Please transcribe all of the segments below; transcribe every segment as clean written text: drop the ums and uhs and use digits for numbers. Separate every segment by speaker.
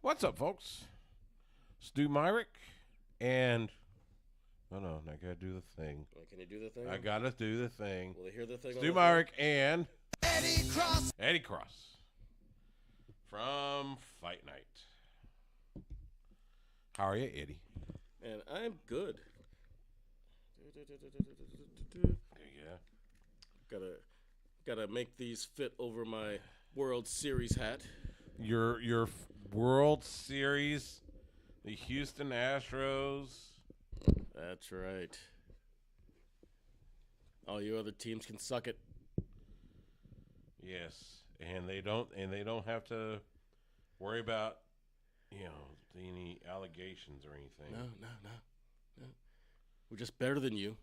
Speaker 1: What's up, folks? Stu Myrick and... Oh, no, I gotta do the thing.
Speaker 2: Can you do the thing?
Speaker 1: I gotta do the thing.
Speaker 2: Will they hear the thing?
Speaker 1: Stu Myrick and... Eddie Cross. From Fight Night. How are you, Eddie?
Speaker 2: And I'm good.
Speaker 1: Yeah.
Speaker 2: Gotta make these fit over my World Series hat.
Speaker 1: Your World Series, the Houston Astros.
Speaker 2: That's right. All you other teams can suck it.
Speaker 1: Yes, and they don't have to worry about, any allegations or anything.
Speaker 2: No. We're just better than you,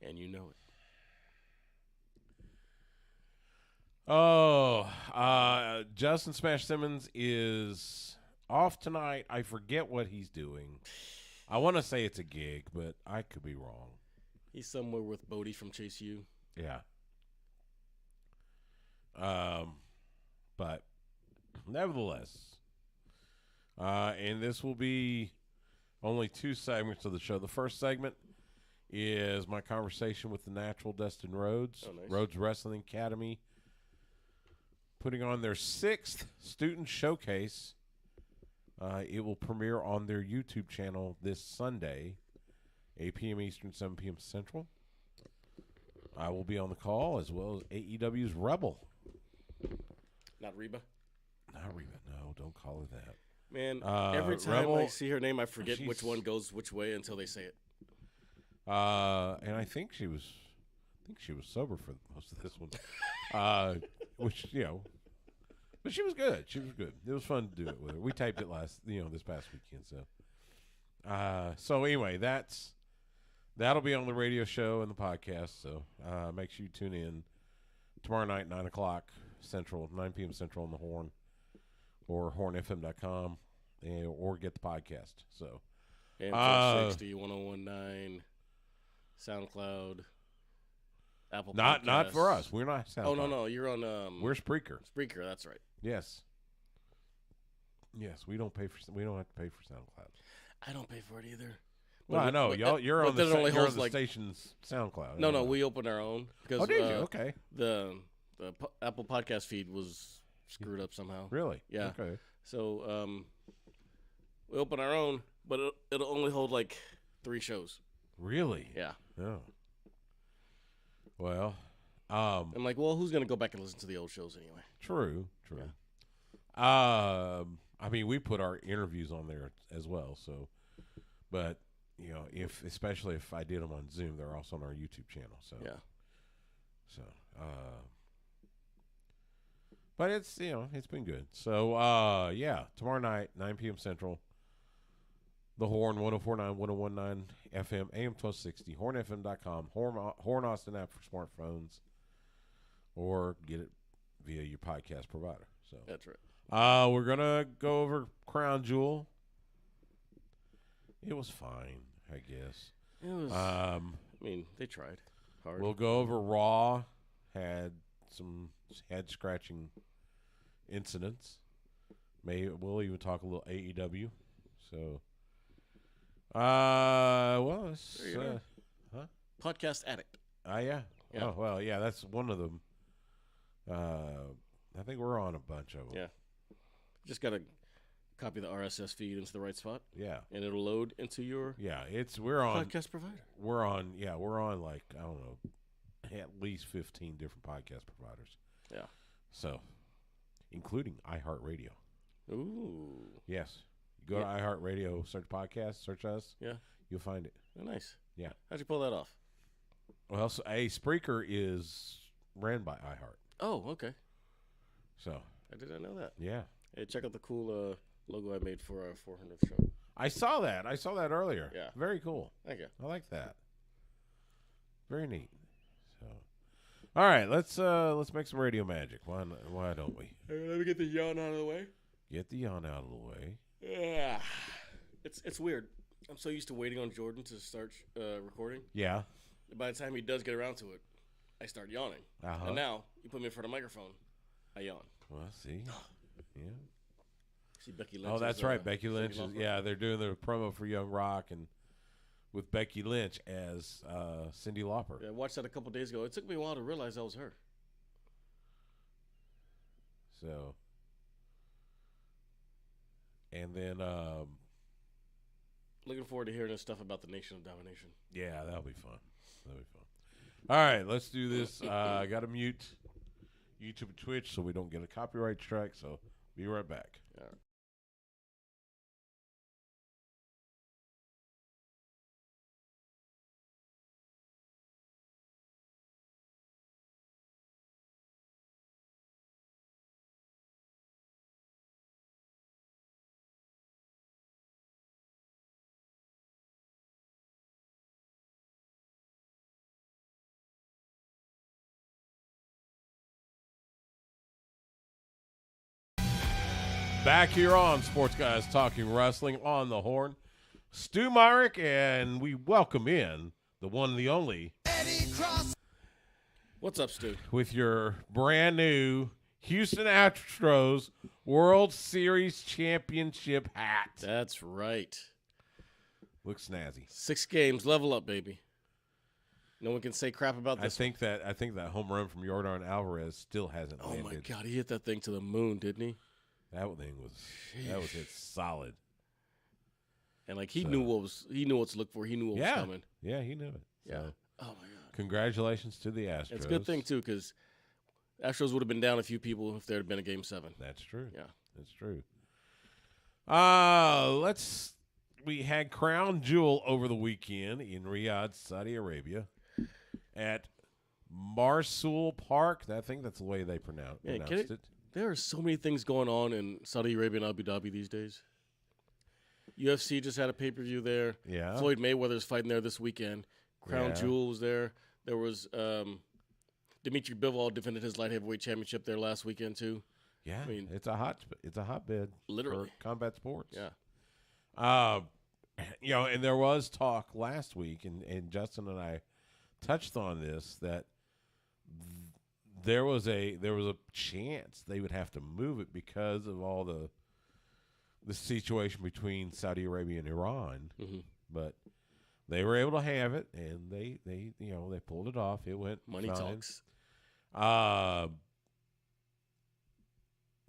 Speaker 2: and you know it.
Speaker 1: Oh, Justin Smash Simmons is off tonight. I forget what he's doing. I want to say it's a gig, but I could be wrong.
Speaker 2: He's somewhere with Bodie from Chase U.
Speaker 1: Yeah. But nevertheless, and this will be only 2 segments of the show. The first segment is my conversation with the natural Dustin Rhodes,
Speaker 2: nice.
Speaker 1: Rhodes Wrestling Academy, putting on their 6th student showcase. It will premiere on their YouTube channel this Sunday, 8 p.m. Eastern, 7 p.m. Central. I will be on the call, as well as AEW's Rebel.
Speaker 2: Not Reba?
Speaker 1: Not Reba, no, don't call her that.
Speaker 2: Man, every time
Speaker 1: Rebel,
Speaker 2: I see her name, I forget which one goes which way until they say it.
Speaker 1: And I think she was sober for most of this one. Which, but she was good. It was fun to do it with her. We taped it this past weekend. So anyway, that'll be on the radio show and the podcast. So make sure you tune in tomorrow night, 9 o'clock Central, 9 p.m. Central on the Horn or hornfm.com, or get the podcast. So
Speaker 2: and 460, 1019, SoundCloud, Apple Podcasts.
Speaker 1: Not for us. We're not SoundCloud.
Speaker 2: Oh, no. You're on...
Speaker 1: We're Spreaker.
Speaker 2: Spreaker, that's right.
Speaker 1: Yes, we don't have to pay for SoundCloud.
Speaker 2: I don't pay for it either.
Speaker 1: Well, I know you're on the station's SoundCloud.
Speaker 2: No, we opened our own because.
Speaker 1: Oh, did you? Okay.
Speaker 2: The Apple Podcast feed was screwed up somehow.
Speaker 1: Really?
Speaker 2: Yeah.
Speaker 1: Okay.
Speaker 2: So we opened our own, but it'll only hold like 3 shows.
Speaker 1: Really?
Speaker 2: Yeah.
Speaker 1: Oh. Well,
Speaker 2: I'm like, well, who's gonna go back and listen to the old shows anyway?
Speaker 1: True.
Speaker 2: Yeah.
Speaker 1: I mean, we put our interviews on there as well. So, but especially if I did them on Zoom, they're also on our YouTube channel. So
Speaker 2: yeah.
Speaker 1: So, but it's it's been good. So tomorrow night, 9 p.m. Central. The Horn, 104.9, 101.9 FM, AM 1260, hornfm.com, Horn Austin app for smartphones, or get it via your podcast provider. So
Speaker 2: that's right.
Speaker 1: We're going to go over Crown Jewel. It was fine, I guess.
Speaker 2: It was, they tried hard.
Speaker 1: We'll go over Raw. Had some head-scratching incidents. We'll even talk a little AEW. So...
Speaker 2: Podcast addict.
Speaker 1: Yeah.
Speaker 2: Yeah.
Speaker 1: Oh, well, yeah, that's one of them. I think we're on a bunch of them.
Speaker 2: Yeah. Just got to copy the RSS feed into the right spot.
Speaker 1: Yeah.
Speaker 2: And it'll load into your
Speaker 1: we're on
Speaker 2: podcast provider.
Speaker 1: We're on like, I don't know, at least 15 different podcast providers.
Speaker 2: Yeah.
Speaker 1: So, including iHeartRadio.
Speaker 2: Ooh.
Speaker 1: Yes. Go to iHeartRadio, search podcast, search us.
Speaker 2: Yeah.
Speaker 1: You'll find it.
Speaker 2: Oh, nice.
Speaker 1: Yeah.
Speaker 2: How'd you pull that off?
Speaker 1: Well, Spreaker is ran by iHeart.
Speaker 2: Oh, okay.
Speaker 1: So.
Speaker 2: I did not know that.
Speaker 1: Yeah.
Speaker 2: Hey, check out the cool logo I made for our 400th show.
Speaker 1: I saw that earlier.
Speaker 2: Yeah.
Speaker 1: Very cool.
Speaker 2: Thank you.
Speaker 1: I like that. Very neat. So. All right, let's make some radio magic. Why don't we?
Speaker 2: Hey, let me get the yawn out of the way.
Speaker 1: Get the yawn out of the way.
Speaker 2: Yeah. It's weird. I'm so used to waiting on Jordan to start recording.
Speaker 1: Yeah.
Speaker 2: By the time he does get around to it, I start yawning.
Speaker 1: Uh-huh.
Speaker 2: And now, you put me in front of the microphone, I yawn.
Speaker 1: Well, see. Yeah.
Speaker 2: See Becky Lynch.
Speaker 1: Oh, that's right. Becky Lynch is,
Speaker 2: Lauper.
Speaker 1: yeah, they're doing the promo for Young Rock and with Becky Lynch as Cyndi Lauper.
Speaker 2: Yeah, I watched that a couple days ago. It took me a while to realize that was her.
Speaker 1: So, and then,
Speaker 2: looking forward to hearing this stuff about the Nation of Domination.
Speaker 1: yeah, that'll be fun. That'll be fun. All right, let's do this. I got to mute YouTube and Twitch so we don't get a copyright strike. So, be right back.
Speaker 2: All right.
Speaker 1: Back here on Sports Guys Talking Wrestling on the Horn. Stu Myrick, and we welcome in the one and the only
Speaker 3: Eddie Cross.
Speaker 2: What's up, Stu?
Speaker 1: with your brand new Houston Astros World Series Championship hat.
Speaker 2: That's right.
Speaker 1: Looks snazzy.
Speaker 2: 6 games, level up, baby. No one can say crap about
Speaker 1: I
Speaker 2: this.
Speaker 1: think that home run from Yordan Alvarez still hasn't
Speaker 2: Oh
Speaker 1: landed.
Speaker 2: my God, he hit that thing to the moon, didn't he?
Speaker 1: That thing was hit solid.
Speaker 2: And like he knew what to look for. He knew what was coming.
Speaker 1: Yeah, he knew it.
Speaker 2: Yeah.
Speaker 1: So,
Speaker 2: Oh my God.
Speaker 1: congratulations to the Astros.
Speaker 2: It's a good thing too, because Astros would have been down a few people if there had been a Game 7.
Speaker 1: That's true.
Speaker 2: Yeah.
Speaker 1: That's true. We had Crown Jewel over the weekend in Riyadh, Saudi Arabia, at Marsul Park. I think that's the way they pronounced it.
Speaker 2: There are so many things going on in Saudi Arabia and Abu Dhabi these days. UFC just had a pay-per-view there.
Speaker 1: Yeah.
Speaker 2: Floyd Mayweather's fighting there this weekend. Crown
Speaker 1: Yeah.
Speaker 2: Jewel was there. There was Dmitry Bivol defended his light heavyweight championship there last weekend too.
Speaker 1: Yeah,
Speaker 2: I mean,
Speaker 1: it's a hotbed
Speaker 2: literally
Speaker 1: for combat sports.
Speaker 2: Yeah.
Speaker 1: And there was talk last week, and Justin and I touched on this, that there was a chance they would have to move it because of all the situation between Saudi Arabia and Iran.
Speaker 2: Mm-hmm.
Speaker 1: But they were able to have it, and they pulled it off. It went
Speaker 2: Money
Speaker 1: fine.
Speaker 2: talks.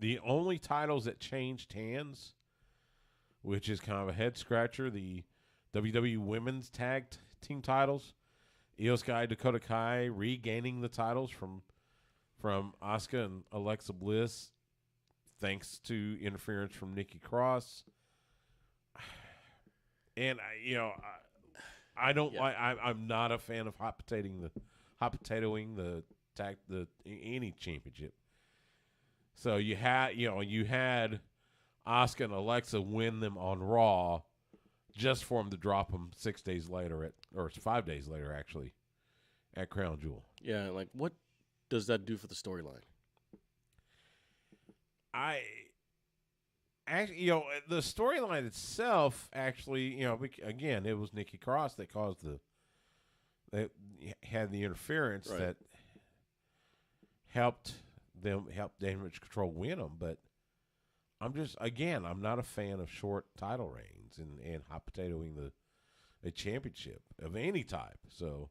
Speaker 1: The only titles that changed hands, which is kind of a head scratcher, the WWE Women's Tag Team titles, Io Sky, Dakota Kai regaining the titles from Asuka and Alexa Bliss, thanks to interference from Nikki Cross. And I'm not a fan of hot potatoing the any championship. So you had Asuka and Alexa win them on Raw, just for them to drop them 5 days later actually, at Crown Jewel.
Speaker 2: Yeah, like what does that do for the storyline?
Speaker 1: The storyline itself, actually, again, it was Nikki Cross that that had the interference
Speaker 2: Right.
Speaker 1: that helped Damage Control win them. But I'm not a fan of short title reigns and hot potatoing a championship of any type. So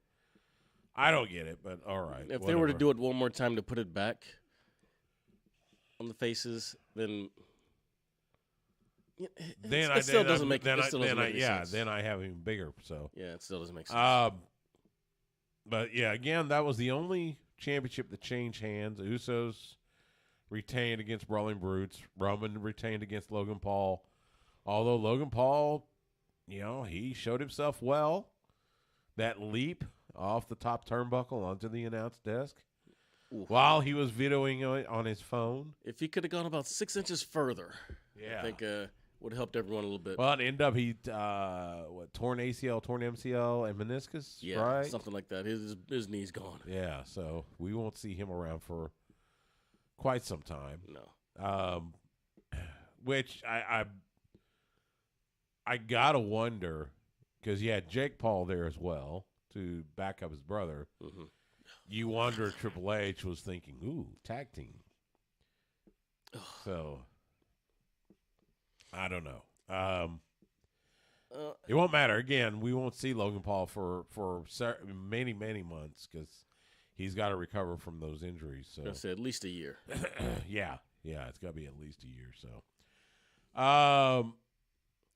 Speaker 1: I don't get it, but all right.
Speaker 2: If they were to do it one more time to put it back on the faces, then it still doesn't make sense.
Speaker 1: Then I have even bigger. So
Speaker 2: yeah, it still doesn't make sense.
Speaker 1: But yeah, again, that was the only championship that changed hands. The Usos retained against Brawling Brutes. Roman retained against Logan Paul. Although Logan Paul, he showed himself well. That leap off the top turnbuckle onto the announce desk while he was videoing it on his phone.
Speaker 2: If he could have gone about 6 inches further,
Speaker 1: Yeah.
Speaker 2: I think would have helped everyone a little bit.
Speaker 1: Well, it ended up he torn ACL, torn MCL, and meniscus,
Speaker 2: yeah,
Speaker 1: right?
Speaker 2: something like that. His knee's gone.
Speaker 1: Yeah, so we won't see him around for quite some time.
Speaker 2: No.
Speaker 1: Which I gotta wonder, because you had Jake Paul there as well to back up his brother.
Speaker 2: Mm-hmm.
Speaker 1: You wonder if Triple H was thinking, ooh, tag team. So I don't know. It won't matter. Again, we won't see Logan Paul for many, many months because he's got to recover from those injuries. So
Speaker 2: I say at least a year.
Speaker 1: yeah, it's got to be at least a year. So,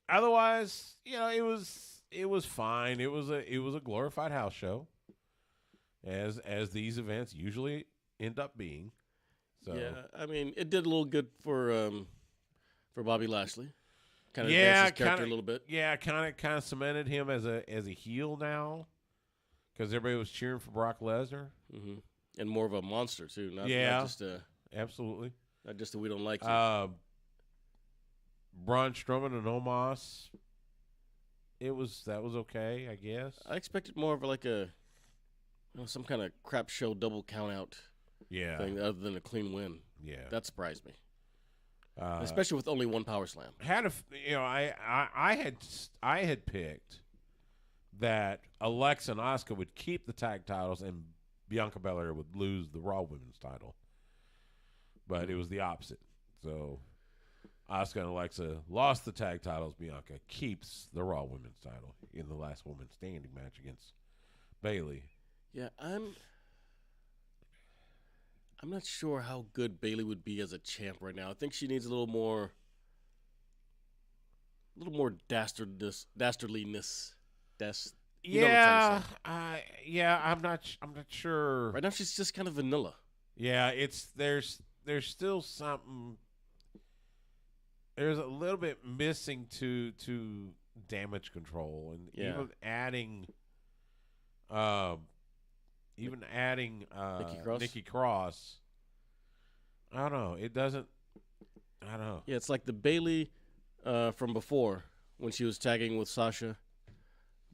Speaker 1: otherwise, it was fine. It was a glorified house show, as these events usually end up being. So
Speaker 2: yeah, I mean, it did a little good for Bobby Lashley. Kind of advanced his character a little bit.
Speaker 1: Yeah, kind of cemented him as a heel now, because everybody was cheering for Brock Lesnar.
Speaker 2: Mm-hmm. And more of a monster too. Not just
Speaker 1: absolutely.
Speaker 2: Not just that we don't like you.
Speaker 1: Braun Strowman and Omos. That was okay, I guess.
Speaker 2: I expected more of like some kind of crap show double count out.
Speaker 1: Yeah.
Speaker 2: Thing other than a clean win.
Speaker 1: Yeah.
Speaker 2: That surprised me. Especially with only one power slam.
Speaker 1: I had picked that Alexa and Asuka would keep the tag titles and Bianca Belair would lose the Raw Women's title. But it was the opposite. So Asuka and Alexa lost the tag titles. Bianca keeps the Raw Women's title in the last woman standing match against Bayley.
Speaker 2: Yeah, I'm not sure how good Bayley would be as a champ right now. I think she needs a little more dastardliness.
Speaker 1: I'm not sure.
Speaker 2: Right now, she's just kind of vanilla.
Speaker 1: Yeah, there's still something. There's a little bit missing to Damage Control, and even adding Nikki Cross. I don't know. It doesn't. I don't know.
Speaker 2: Yeah, it's like the Bayley from before when she was tagging with Sasha.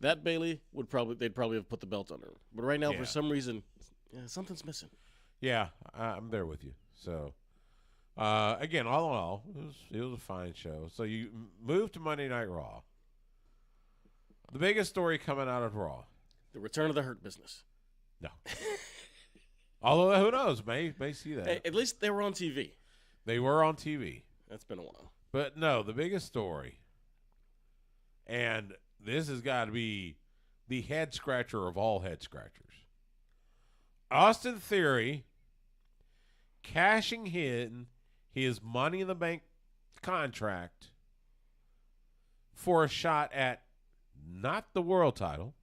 Speaker 2: That Bayley they'd probably have put the belt on her. But right now, for some reason, something's missing.
Speaker 1: Yeah, I'm there with you. So, again, all in all, it was a fine show. So you moved to Monday Night Raw. The biggest story coming out of Raw.
Speaker 2: The return of the Hurt Business.
Speaker 1: No. Although, who knows? May see that.
Speaker 2: Hey, at least they were on TV.
Speaker 1: They were on TV.
Speaker 2: That's been a while.
Speaker 1: But no, the biggest story, and this has got to be the head scratcher of all head scratchers. Austin Theory cashing in his Money in the Bank contract for a shot at not the world title,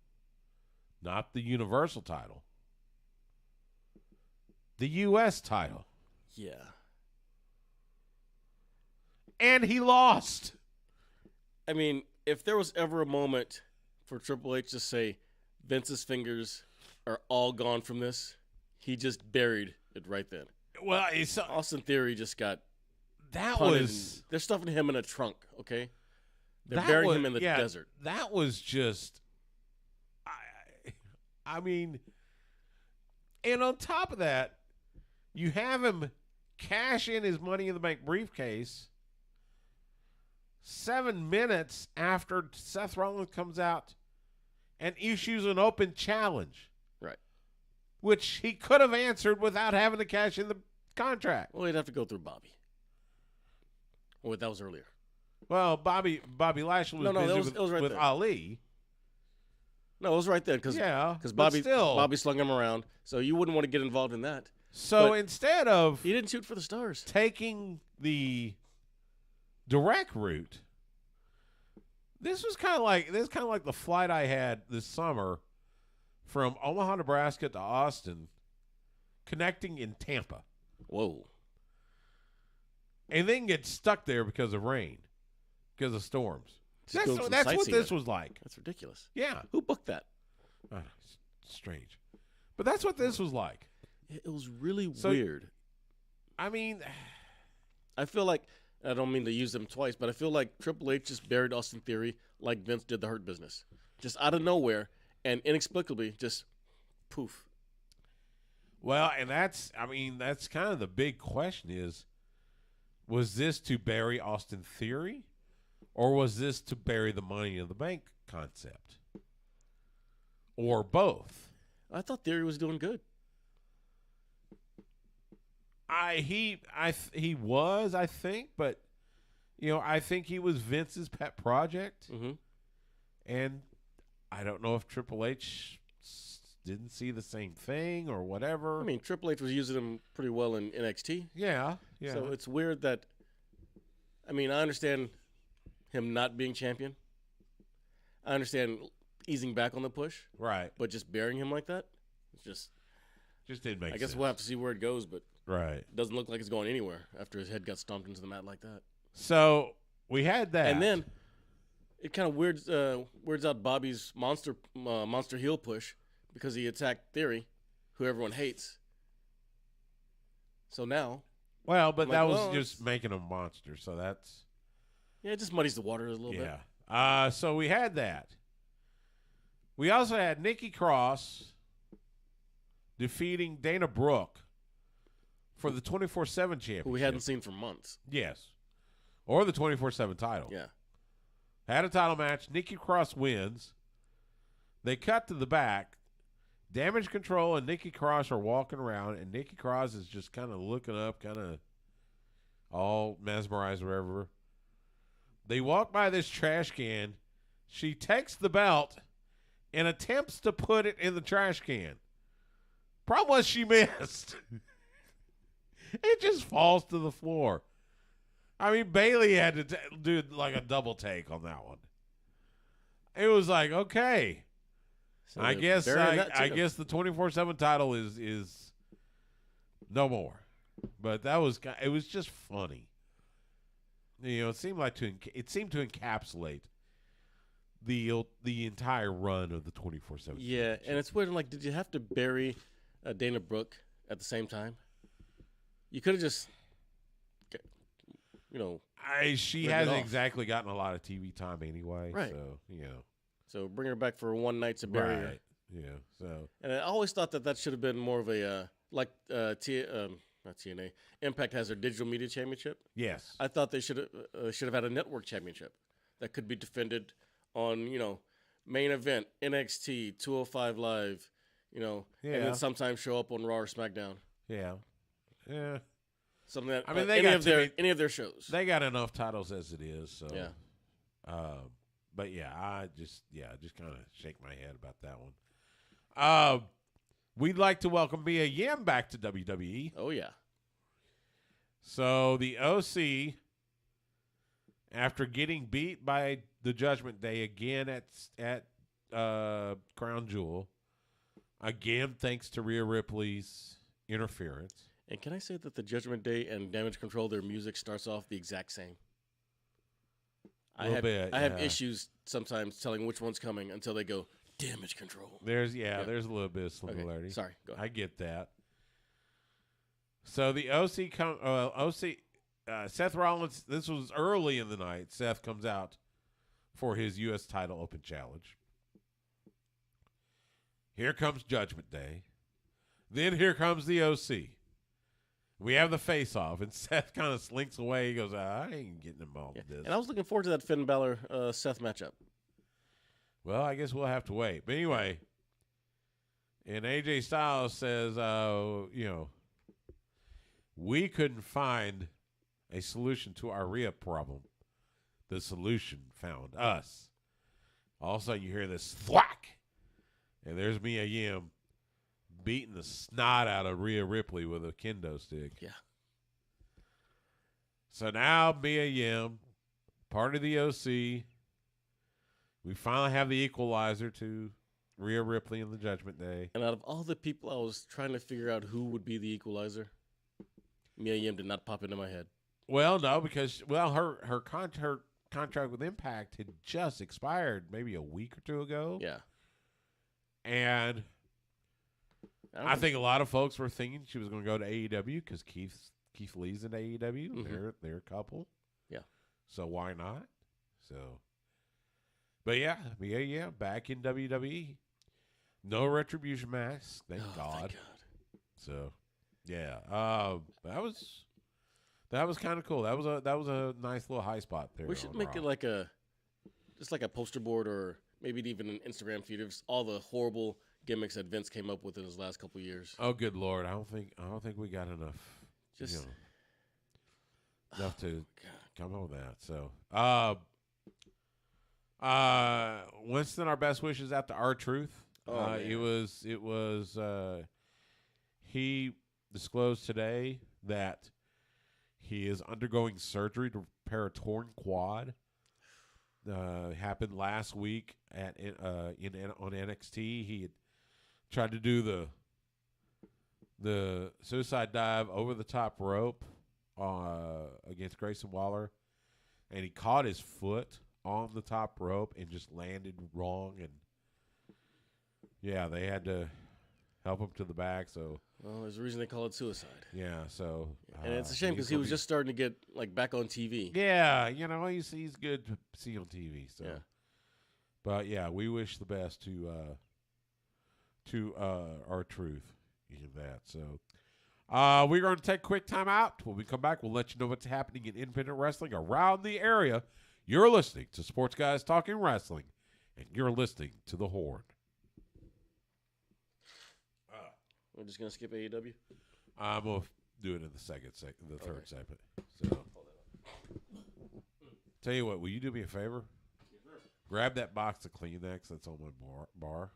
Speaker 1: not the Universal title, the U.S. title.
Speaker 2: Yeah.
Speaker 1: And he lost.
Speaker 2: I mean, if there was ever a moment for Triple H to say Vince's fingers are all gone from this, he just buried it right then.
Speaker 1: Well,
Speaker 2: Austin Theory just got
Speaker 1: that
Speaker 2: punted.
Speaker 1: was
Speaker 2: They're stuffing him in a trunk, okay? They're burying him in the desert.
Speaker 1: That was just I mean, and on top of that, you have him cash in his Money in the Bank briefcase 7 minutes after Seth Rollins comes out and issues an open challenge.
Speaker 2: Right.
Speaker 1: Which he could have answered without having to cash in the contract.
Speaker 2: Well, he'd have to go through Bobby. Oh, wait, that was earlier.
Speaker 1: Well, Bobby Lashley was busy with Ali.
Speaker 2: No, it was right then because Bobby slung him around, so you wouldn't want to get involved in that.
Speaker 1: So
Speaker 2: but
Speaker 1: instead of
Speaker 2: he didn't shoot for the stars,
Speaker 1: taking the direct route, this was kind of like the flight I had this summer from Omaha, Nebraska to Austin, connecting in Tampa.
Speaker 2: Whoa!
Speaker 1: And then get stuck there because of rain, because of storms. That's what this was like.
Speaker 2: That's ridiculous.
Speaker 1: Yeah.
Speaker 2: Who booked that?
Speaker 1: Strange. But that's what this was like.
Speaker 2: It was really weird.
Speaker 1: I mean,
Speaker 2: I feel like, I don't mean to use them twice, but I feel like Triple H just buried Austin Theory like Vince did the Hurt Business. Just out of nowhere and inexplicably just poof.
Speaker 1: Well, and that's kind of the big question is, was this to bury Austin Theory? Or was this to bury the Money in the Bank concept? Or both?
Speaker 2: I thought Theory was doing good.
Speaker 1: He was, I think, but I think he was Vince's pet project,
Speaker 2: Mm-hmm.
Speaker 1: and I don't know if Triple H didn't see the same thing or whatever.
Speaker 2: I mean, Triple H was using him pretty well in NXT.
Speaker 1: Yeah.
Speaker 2: So it's weird that. I mean, I understand him not being champion. I understand easing back on the push,
Speaker 1: right.
Speaker 2: but just burying him like that, it's just
Speaker 1: didn't make sense.
Speaker 2: I guess we'll have to see where it goes, but
Speaker 1: right.
Speaker 2: it doesn't look like it's going anywhere after his head got stomped into the mat like that.
Speaker 1: So we had that,
Speaker 2: and then it kind of weirds out Bobby's monster heel push because he attacked Theory, who everyone hates. So now,
Speaker 1: well, but
Speaker 2: I'm
Speaker 1: that
Speaker 2: like,
Speaker 1: was
Speaker 2: well,
Speaker 1: just making him a monster, so that's
Speaker 2: it just muddies the water a little bit.
Speaker 1: Yeah. So we had that. We also had Nikki Cross defeating Dana Brooke for the 24/7 championship.
Speaker 2: Who we hadn't seen for months.
Speaker 1: Yes. Or the 24/7 title.
Speaker 2: Yeah.
Speaker 1: Had a title match. Nikki Cross wins. They cut to the back. Damage Control and Nikki Cross are walking around, and Nikki Cross is just kind of looking up, kind of all mesmerized or whatever. They walk by this trash can. She takes the belt and attempts to put it in the trash can. Problem was she missed. It just falls to the floor. I mean, Bailey had to do like a double take on that one. It was like, okay.
Speaker 2: So
Speaker 1: I guess the 24/7 title is no more. But it was just funny. It seemed to encapsulate the entire run of the 24/7.
Speaker 2: Yeah, and it's weird. Like, did you have to bury Dana Brooke at the same time? You could have just,
Speaker 1: she hasn't exactly gotten a lot of TV time anyway.
Speaker 2: Right.
Speaker 1: So
Speaker 2: So bring her back for one night to bury her.
Speaker 1: Yeah. So.
Speaker 2: And I always thought that should have been more of a not TNA. Impact has their digital media championship.
Speaker 1: Yes.
Speaker 2: I thought they should have had a network championship that could be defended on main event NXT 205 Live, and then sometimes show up on Raw or SmackDown.
Speaker 1: Yeah. Yeah.
Speaker 2: Something that
Speaker 1: any
Speaker 2: of their shows.
Speaker 1: They got enough titles as it is. So
Speaker 2: yeah.
Speaker 1: But yeah, I just kind of shake my head about that one. We'd like to welcome Mia Yim back to WWE.
Speaker 2: Oh yeah.
Speaker 1: So the OC, after getting beat by the Judgment Day again at Crown Jewel, again thanks to Rhea Ripley's interference.
Speaker 2: And can I say that the Judgment Day and Damage Control, their music starts off the exact same? I have issues sometimes telling which one's coming until they go Damage Control.
Speaker 1: There's a little bit of similarity.
Speaker 2: Okay, sorry, go ahead.
Speaker 1: I get that. So the Seth Rollins. This was early in the night. Seth comes out for his U.S. title open challenge. Here comes Judgment Day. Then here comes the OC. We have the face-off, and Seth kind of slinks away. He goes, I ain't getting involved in this.
Speaker 2: And I was looking forward to that Finn Balor-Seth matchup.
Speaker 1: Well, I guess we'll have to wait. But anyway, and AJ Styles says, we couldn't find a solution to our Rhea problem. The solution found us. All of a sudden, you hear this thwack, and there's Mia Yim beating the snot out of Rhea Ripley with a kendo stick.
Speaker 2: Yeah.
Speaker 1: So now Mia Yim, part of the OC. We finally have the equalizer to Rhea Ripley in the Judgment Day.
Speaker 2: And out of all the people I was trying to figure out who would be the equalizer, Mia Yim did not pop into my head.
Speaker 1: Well, no, because her contract with Impact had just expired maybe a week or two ago.
Speaker 2: Yeah.
Speaker 1: And I think a lot of folks were thinking she was going to go to AEW because Keith Lee's in AEW. Mm-hmm. They're a couple.
Speaker 2: Yeah.
Speaker 1: So why not? So, but yeah, back in WWE. No retribution match. Thank God. So, yeah, that was kind of cool. That was a nice little high spot there.
Speaker 2: We should make it like a poster board or maybe even an Instagram feed of all the horrible gimmicks that Vince came up with in his last couple of years.
Speaker 1: Oh, good Lord! I don't think we got enough.
Speaker 2: Just
Speaker 1: enough to come on with that. So, Winston, our best wishes out to R-Truth.
Speaker 2: Oh,
Speaker 1: man. He disclosed today that he is undergoing surgery to repair a torn quad. Happened last week on NXT. He had tried to do the suicide dive over the top rope against Grayson Waller, and he caught his foot on the top rope and just landed wrong. And yeah, they had to help him to the back. So,
Speaker 2: well, there's a reason they call it suicide.
Speaker 1: Yeah. So,
Speaker 2: and it's a shame because he was just starting to get back on TV.
Speaker 1: Yeah, he's good to see on TV. So,
Speaker 2: yeah.
Speaker 1: But yeah, we wish the best to R-Truth in that. So, we're going to take a quick time out. When we come back, we'll let you know what's happening in independent wrestling around the area. You're listening to Sports Guys Talking Wrestling, and you're listening to The Horn.
Speaker 2: We're just going to skip AEW?
Speaker 1: I'm going to do it in the third segment. So, tell you what, will you do me a favor?
Speaker 2: Sure.
Speaker 1: Grab that box of Kleenex that's on my bar.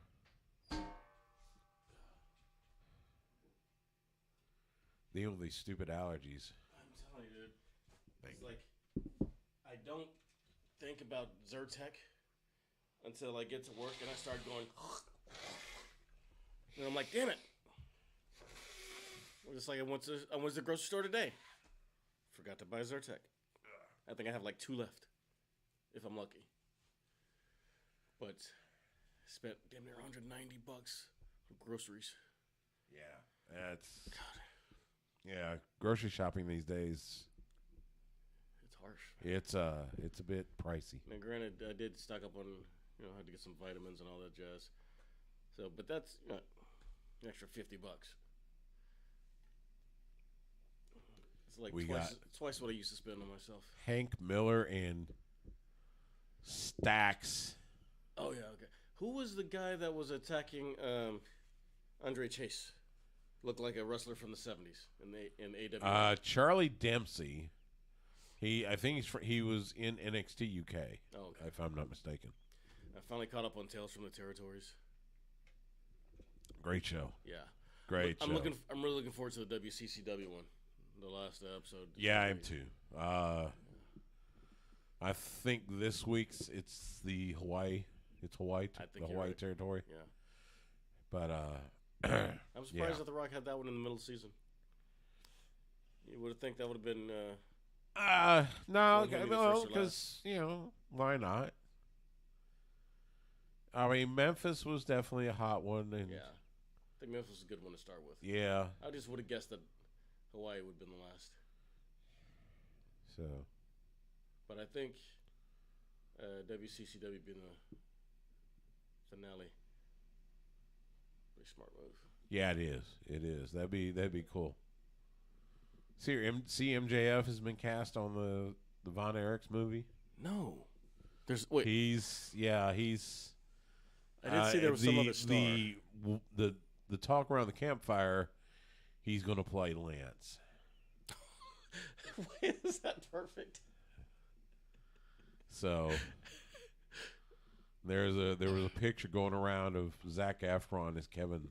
Speaker 1: Dealing with these stupid allergies.
Speaker 2: I'm telling you, dude. It's like, I don't think about Zyrtec until I get to work and I start going, and I'm like, damn it. Just like I went to the grocery store today. Forgot to buy Zyrtec. I think I have 2 left, if I'm lucky. But spent damn near $190 on groceries.
Speaker 1: Yeah, that's God. Yeah, grocery shopping these days.
Speaker 2: It's harsh.
Speaker 1: It's a bit pricey.
Speaker 2: Now, granted, I did stock up on, I had to get some vitamins and all that jazz. So, but that's an extra $50. It's twice what I used to spend on myself.
Speaker 1: Hank Miller and Stacks.
Speaker 2: Oh, yeah, okay. Who was the guy that was attacking Andre Chase? Looked like a wrestler from the 70s in AEW.
Speaker 1: Charlie Dempsey. I think he was in NXT UK.
Speaker 2: Oh, okay.
Speaker 1: If I'm not mistaken.
Speaker 2: I finally caught up on Tales from the Territories.
Speaker 1: Great show.
Speaker 2: Yeah.
Speaker 1: Great show.
Speaker 2: I'm really looking forward to the WCCW one. The last episode.
Speaker 1: Yeah, I am too. I think this week's it's the Hawaii. It's Hawaii. The Hawaii territory.
Speaker 2: Yeah.
Speaker 1: But
Speaker 2: I'm surprised that The Rock had that one in the middle of the season. You would have think that would have been.
Speaker 1: No, because why not? I mean, Memphis was definitely a hot one, and
Speaker 2: yeah, I think Memphis was a good one to start with.
Speaker 1: Yeah,
Speaker 2: I just would have guessed that Hawaii would have been the last.
Speaker 1: So,
Speaker 2: but I think WCCW being the finale, pretty smart move.
Speaker 1: Yeah, it is. It is. That'd be cool. See, MJF has been cast on the Von Erichs movie.
Speaker 2: No, I did see there was some other star.
Speaker 1: The talk around the campfire, he's going to play Lance.
Speaker 2: Why is that perfect?
Speaker 1: So there was a picture going around of Zac Efron as Kevin.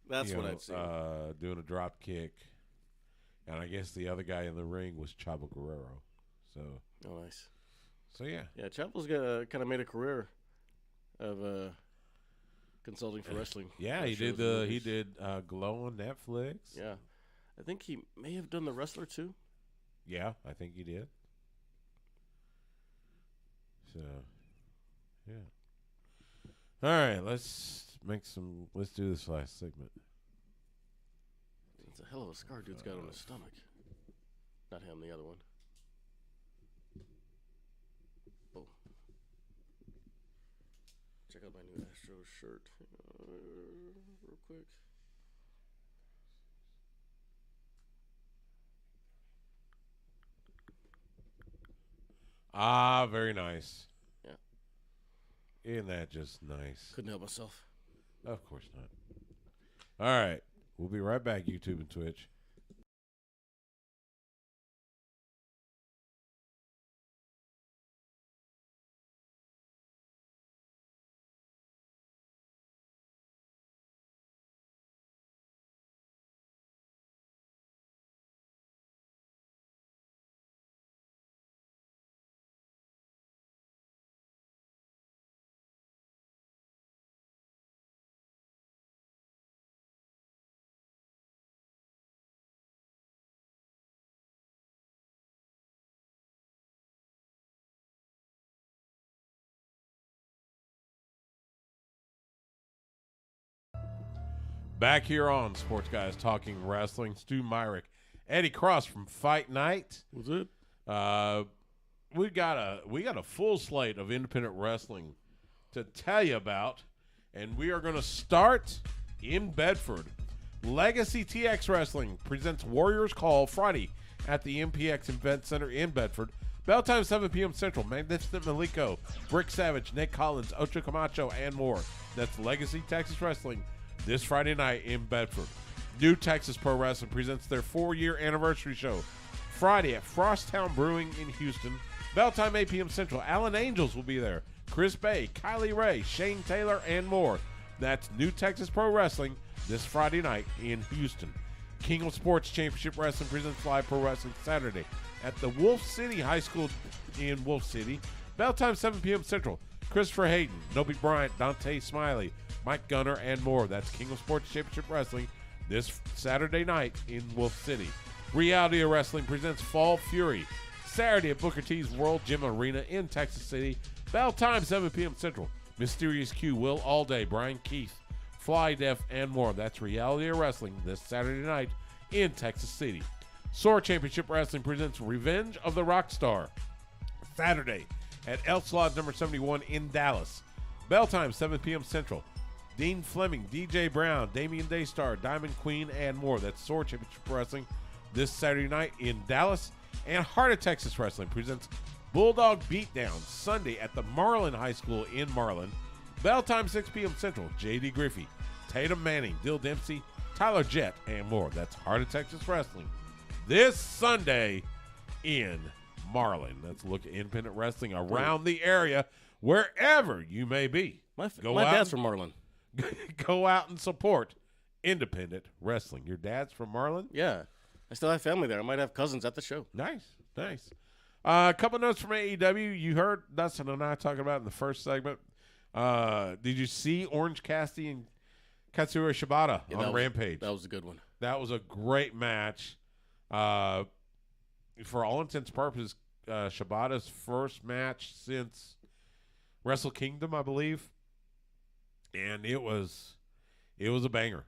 Speaker 2: That's what I'd seen.
Speaker 1: Doing a drop kick, and I guess the other guy in the ring was Chavo Guerrero. So
Speaker 2: nice.
Speaker 1: So yeah,
Speaker 2: Chavo's kind of made a career of consulting for wrestling.
Speaker 1: Yeah, he did Glow on Netflix.
Speaker 2: Yeah, I think he may have done The Wrestler too.
Speaker 1: Yeah, I think he did. So, yeah. All right, let's do this last segment.
Speaker 2: It's a hell of a scar dude's got on his stomach. Not him, the other one. Boom. Check out my new Astro shirt real quick.
Speaker 1: Ah, very nice.
Speaker 2: Yeah.
Speaker 1: Isn't that just nice?
Speaker 2: Couldn't help myself.
Speaker 1: Of course not. All right. We'll be right back, YouTube and Twitch. Back here on Sports Guys Talking Wrestling, Stu Myrick, Eddie Cross from Fight Night.
Speaker 2: What's it?
Speaker 1: We got a full slate of independent wrestling to tell you about, and we are going to start in Bedford. Legacy TX Wrestling presents Warriors Call Friday at the MPX Event Center in Bedford. Bell time 7 p.m. Central. Magnificent Maliko, Brick Savage, Nick Collins, Ocho Camacho, and more. That's Legacy Texas Wrestling this Friday night in Bedford. New Texas Pro Wrestling presents their 4-year anniversary show Friday at Frosttown Brewing in Houston. Bell time 8 p.m. Central. Alan Angels will be there. Chris Bay, Kylie Ray, Shane Taylor, and more. That's New Texas Pro Wrestling this Friday night in Houston. King of Sports Championship Wrestling presents Live Pro Wrestling Saturday at the Wolf City High School in Wolf City. Bell time 7 p.m. Central. Christopher Hayden, Nobi Bryant, Dante Smiley, Mike Gunner, and more. That's King of Sports Championship Wrestling this Saturday night in Wolf City. Reality of Wrestling presents Fall Fury Saturday at Booker T's World Gym Arena in Texas City. Bell time 7 p.m. Central. Mysterious Q, Will Allday, Brian Keith, Fly Def, and more. That's Reality of Wrestling this Saturday night in Texas City. SOAR Championship Wrestling presents Revenge of the Rockstar Saturday at Elks Lodge number 71 in Dallas. Bell time 7 p.m. Central. Dean Fleming, DJ Brown, Damian Daystar, Diamond Queen, and more. That's SOAR Championship Wrestling this Saturday night in Dallas. And Heart of Texas Wrestling presents Bulldog Beatdown Sunday at the Marlin High School in Marlin. Bell time 6 p.m. Central. J.D. Griffey, Tatum Manning, Dill Dempsey, Tyler Jett, and more. That's Heart of Texas Wrestling this Sunday in Marlin. Let's look at independent wrestling around the area, wherever you may be.
Speaker 2: My dad's from Marlin.
Speaker 1: Go out and support independent wrestling. Your dad's from Marlin?
Speaker 2: Yeah. I still have family there. I might have cousins at the show.
Speaker 1: Nice. A couple notes from AEW. You heard Dustin and I talking about in the first segment. Did you see Orange Cassidy and Katsura Shibata on Rampage?
Speaker 2: That was a good one.
Speaker 1: That was a great match. For all intents and purposes, Shibata's first match since Wrestle Kingdom, I believe. And it was a banger.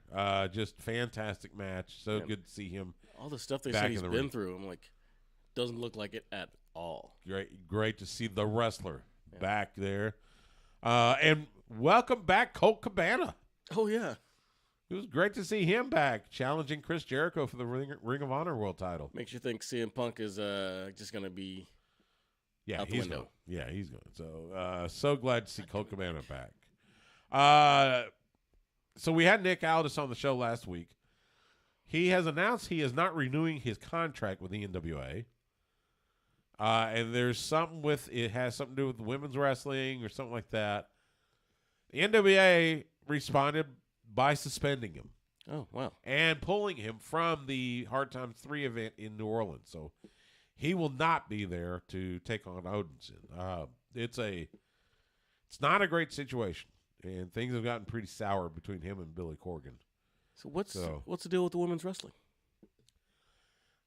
Speaker 1: Just fantastic match. So good to see him.
Speaker 2: All the stuff they said he's been through, I'm like, doesn't look like it at all.
Speaker 1: Great to see the wrestler back there. And welcome back, Colt Cabana.
Speaker 2: Oh, yeah.
Speaker 1: It was great to see him back, challenging Chris Jericho for the Ring of Honor World title.
Speaker 2: Makes you think CM Punk is just going to be out the window.
Speaker 1: He's going. So glad to see Colt Cabana back. So we had Nick Aldis on the show last week. He has announced he is not renewing his contract with the NWA. And there's something it has something to do with women's wrestling or something like that. The NWA responded by suspending him.
Speaker 2: Oh, wow.
Speaker 1: And pulling him from the Hard Times 3 event in New Orleans. So he will not be there to take on Odinson. It's not a great situation. And things have gotten pretty sour between him and Billy Corgan.
Speaker 2: So what's the deal with the women's wrestling?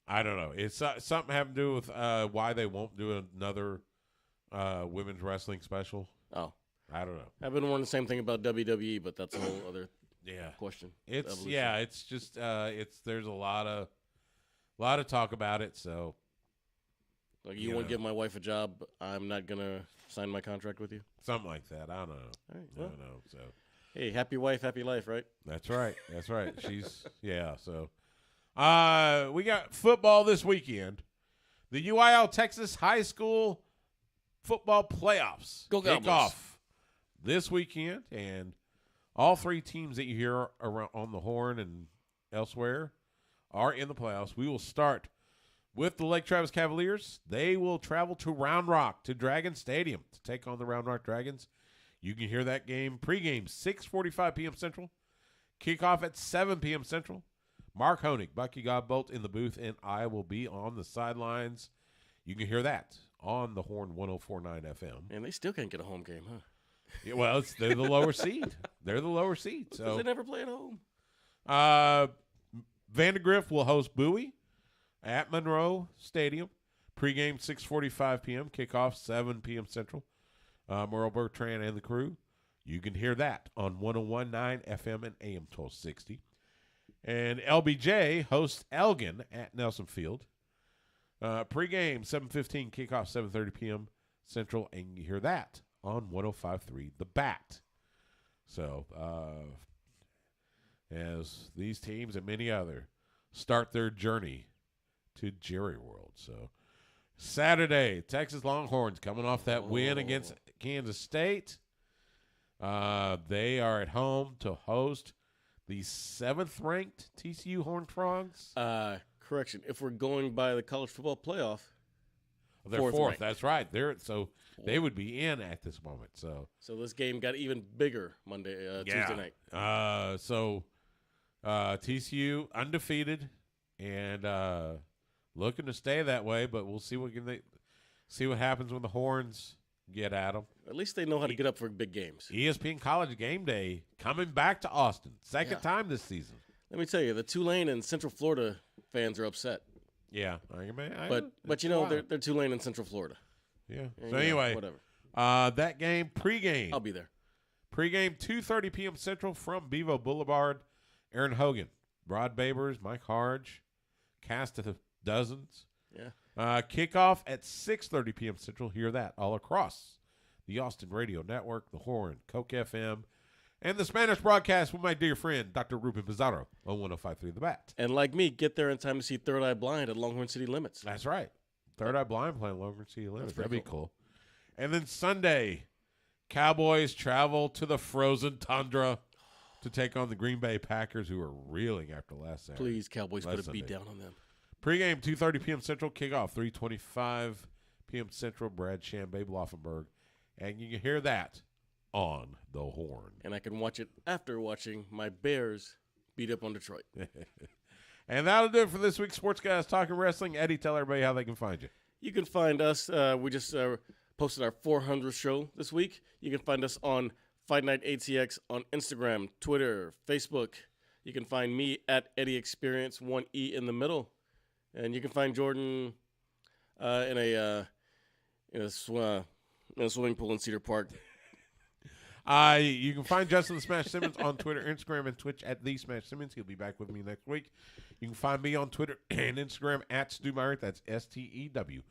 Speaker 1: I don't know. It's something having to do with why they won't do another women's wrestling special.
Speaker 2: Oh.
Speaker 1: I don't know.
Speaker 2: I've been wondering the same thing about WWE, but that's a whole other question.
Speaker 1: It's just there's a lot of talk about it. So,
Speaker 2: like, you won't give my wife a job, I'm not gonna sign my contract with you.
Speaker 1: Something like that. I don't know.
Speaker 2: All right,
Speaker 1: I don't know. So,
Speaker 2: hey, happy wife, happy life, right?
Speaker 1: That's right. She's So, we got football this weekend. The UIL Texas High School football playoffs kick off this weekend, and all three teams that you hear around on the Horn and elsewhere are in the playoffs. We will start with the Lake Travis Cavaliers. They will travel to Round Rock, to Dragon Stadium, to take on the Round Rock Dragons. You can hear that game pregame 6:45 p.m. Central, kickoff at 7 p.m. Central. Mark Honig, Bucky Godbolt in the booth, and I will be on the sidelines. You can hear that on the Horn 104.9 FM.
Speaker 2: And they still can't get a home game, huh?
Speaker 1: Yeah, well, they're the lower seed. So
Speaker 2: they never play at home.
Speaker 1: Vandergrift will host Bowie at Monroe Stadium. Pregame 6:45 p.m. Kickoff 7 p.m. Central. Merle Bertrand and the crew. You can hear that on 101.9 FM and AM 1260. And LBJ hosts Elgin at Nelson Field. Pre-game, 7:15, kickoff 7:30 p.m. Central, and you hear that on 105.3 The Bat. So, as these teams and many other start their journey to Jerry World. So, Saturday, Texas Longhorns coming off that win against Kansas State. They are at home to host the 7th-ranked TCU Horned Frogs.
Speaker 2: Correction. If we're going by the college football playoff,
Speaker 1: they're fourth. That's right. They would be in at this moment. So
Speaker 2: this game got even bigger Tuesday night.
Speaker 1: So TCU undefeated and looking to stay that way, but we'll see what happens when the Horns get at them.
Speaker 2: At least they know how to get up for big games.
Speaker 1: ESPN College Game Day coming back to Austin, second time this season.
Speaker 2: Let me tell you, the Tulane and Central Florida fans are upset.
Speaker 1: Yeah,
Speaker 2: but you know they're Tulane in Central Florida.
Speaker 1: Yeah. So anyway,
Speaker 2: whatever.
Speaker 1: That game pregame.
Speaker 2: I'll be there.
Speaker 1: Pregame 2:30 p.m. Central from Bevo Boulevard. Aaron Hogan, Rod Babers, Mike Harge, cast of dozens.
Speaker 2: Yeah.
Speaker 1: Kickoff at 6:30 p.m. Central. Hear that all across the Austin Radio Network, the Horn, Coke FM, and the Spanish broadcast with my dear friend, Dr. Ruben Pizarro on 105.3 The Bat.
Speaker 2: And like me, get there in time to see Third Eye Blind at Longhorn City Limits.
Speaker 1: That's right. Third Eye Blind playing Longhorn City Limits. That'd be cool. And then Sunday, Cowboys travel to the frozen tundra to take on the Green Bay Packers, who are reeling after last Saturday.
Speaker 2: Please, Cowboys, put a beat down on them.
Speaker 1: Pre-game, 2:30 p.m. Central. Kickoff, 3:25 p.m. Central. Brad Sham, Babe Laufenberg. And you can hear that on the Horn.
Speaker 2: And I can watch it after watching my Bears beat up on Detroit.
Speaker 1: And that'll do it for this week's Sports Guys Talking Wrestling. Eddie, tell everybody how they can find you.
Speaker 2: You can find us. We just posted our 400th show this week. You can find us on Fight Night ATX on Instagram, Twitter, Facebook. You can find me at Eddie Experience, 1 E in the middle. And you can find Jordan in a swimming pool in Cedar Park.
Speaker 1: You can find Justin the Smash Simmons on Twitter, Instagram, and Twitch at The Smash Simmons. He'll be back with me next week. You can find me on Twitter and Instagram at Stu Myrick. That's STEWMYRICK.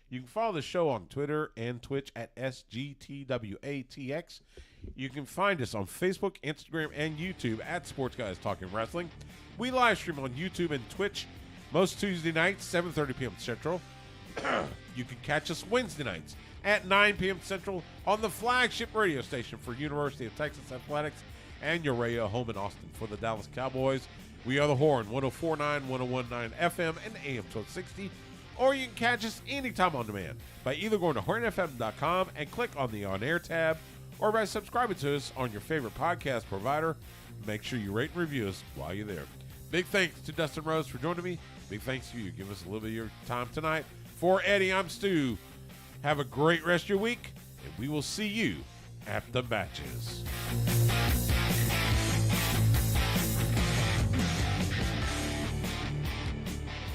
Speaker 1: You can follow the show on Twitter and Twitch at SGTWATX. You can find us on Facebook, Instagram, and YouTube at Sports Guys Talking Wrestling. We live stream on YouTube and Twitch most Tuesday nights, 7:30 p.m. Central. You can catch us Wednesday nights at 9 p.m. Central on the flagship radio station for University of Texas Athletics and your radio home in Austin for the Dallas Cowboys. We are the Horn, 104.9, 101.9 FM, and AM 1260. Or you can catch us anytime on demand by either going to hornfm.com and click on the On Air tab, or by subscribing to us on your favorite podcast provider. Make sure you rate and review us while you're there. Big thanks to Dustin Rose for joining me. Big thanks to you. Give us a little bit of your time tonight. For Eddie, I'm Stu. Have a great rest of your week, and we will see you at the matches.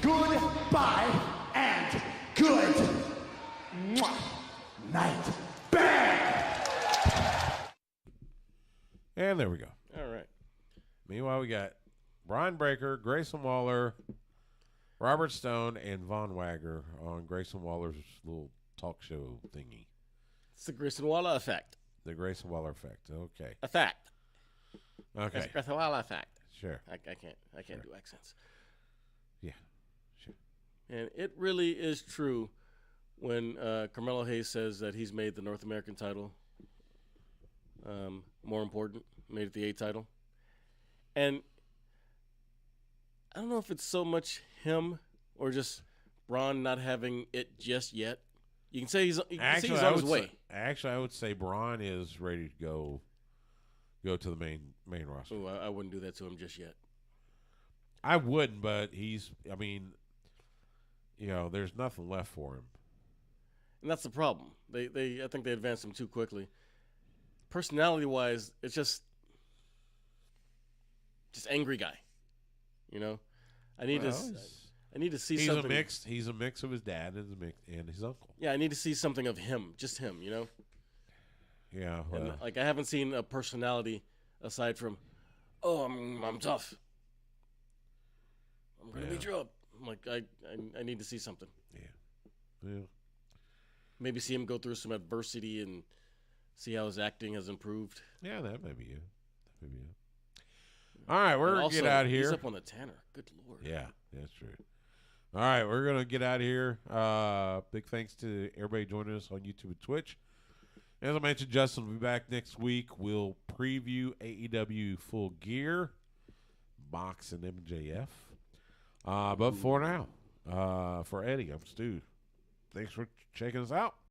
Speaker 3: Goodbye and good night. Bang!
Speaker 1: And there we go.
Speaker 2: All right.
Speaker 1: Meanwhile, we got Brian Breaker, Grayson Waller, Robert Stone, and Von Wagner on Grayson Waller's little talk show thingy.
Speaker 2: It's the Grayson Waller effect.
Speaker 1: The Grayson Waller effect. Okay.
Speaker 2: Effect.
Speaker 1: Okay.
Speaker 2: It's Grayson Waller effect.
Speaker 1: Sure.
Speaker 2: I can't do accents.
Speaker 1: Yeah. Sure.
Speaker 2: And it really is true when Carmelo Hayes says that he's made the North American title more important, made it the A title. And I don't know if it's so much him or just Braun not having it just yet. You can say he's on his way.
Speaker 1: Actually, I would say Braun is ready to go to the main roster.
Speaker 2: Ooh, I wouldn't do that to him just yet.
Speaker 1: I wouldn't, but there's nothing left for him.
Speaker 2: And that's the problem. I think they advanced him too quickly. Personality-wise, it's just angry guy. You know, I need to see something.
Speaker 1: He's a mix of his dad and his uncle.
Speaker 2: Yeah, I need to see something of him, just him. You know.
Speaker 1: Yeah. Well.
Speaker 2: And, I haven't seen a personality aside from, Oh, I'm tough. I'm gonna
Speaker 1: Yeah.
Speaker 2: beat you up. I'm like, I need to see something.
Speaker 1: Yeah.
Speaker 2: Maybe see him go through some adversity and see how his acting has improved.
Speaker 1: Yeah, that may be it. All right, we're
Speaker 2: And
Speaker 1: going
Speaker 2: also,
Speaker 1: to get out of here.
Speaker 2: He's up on the Tanner. Good Lord.
Speaker 1: Yeah, that's true. All right, we're going to get out of here. Big thanks to everybody joining us on YouTube and Twitch. As I mentioned, Justin will be back next week. We'll preview AEW Full Gear, Mox and MJF. But for now, for Eddie, I'm Stu. Thanks for checking us out.